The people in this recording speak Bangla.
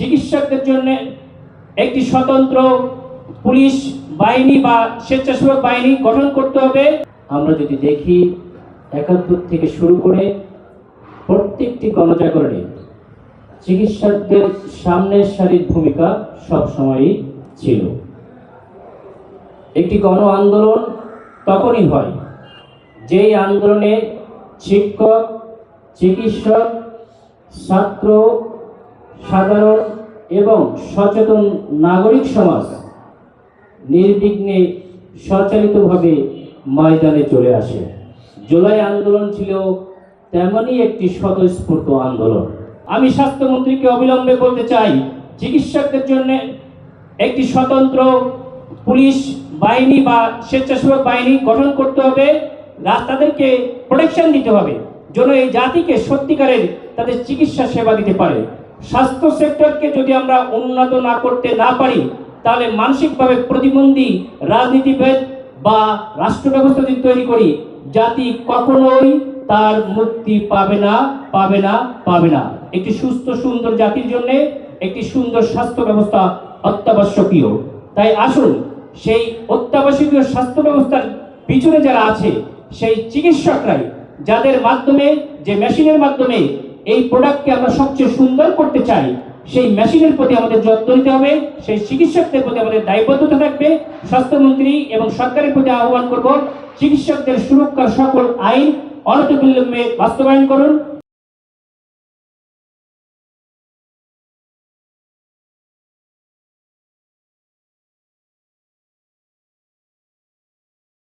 চিকিৎসকদের জন্য একটি স্বতন্ত্র পুলিশ বাহিনী বা স্বেচ্ছাসেবক বাহিনী গঠন করতে হবে। আমরা যদি দেখি ৭১ থেকে শুরু করে প্রত্যেকটি গণজাগরণে চিকিৎসকদের সামনের সারির ভূমিকা সবসময়ই ছিল। একটি গণ আন্দোলন তখনই হয় যেই আন্দোলনে শিক্ষক, চিকিৎসক, ছাত্র, সাধারণ এবং সচেতন নাগরিক সমাজ নির্বিঘ্নে স্বচালিতভাবে ময়দানে চলে আসে। জুলাই আন্দোলন ছিল তেমনই একটি স্বতঃস্ফূর্ত আন্দোলন। আমি স্বাস্থ্যমন্ত্রীকে অবিলম্বে বলতে চাই, চিকিৎসকদের জন্য একটি স্বতন্ত্র পুলিশ বাহিনী বা স্বেচ্ছাসেবক বাহিনী গঠন করতে হবে। তাদেরকে প্রোটেকশন দিতে হবে যেন এই জাতিকে সত্যিকারের তাদের চিকিৎসা সেবা দিতে পারে। স্বাস্থ্য সেক্টরকে যদি আমরা উন্নত না করতে না পারি, তাহলে মানসিকভাবে প্রতিবন্ধী রাজনীতিবিদ বা রাষ্ট্র ব্যবস্থা যদি তৈরি করি, জাতি কখনোই তার মুক্তি পাবে না। একটি সুস্থ সুন্দর জাতির জন্য একটি সুন্দর স্বাস্থ্য ব্যবস্থা অত্যাবশ্যকীয়। তাই আসুন সেই অত্যাবশ্যকীয় স্বাস্থ্য ব্যবস্থার পিছনে যারা আছে সেই চিকিৎসকরাই, যাদের মাধ্যমে, যে মেশিনের মাধ্যমে এই প্রোডাক্টকে আমরা সবচেয়ে সুন্দর করতে চাই, সেই মেশিনের প্রতি আমাদের যত্ন নিতে হবে, সেই চিকিৎসকদের প্রতি আমাদের দায়বদ্ধতা থাকবে। স্বাস্থ্যমন্ত্রী এবং সরকারের প্রতি আহ্বান করব, চিকিৎসকদের সুরক্ষার সকল আইন অনতিবিলম্বে বাস্তবায়ন করুন।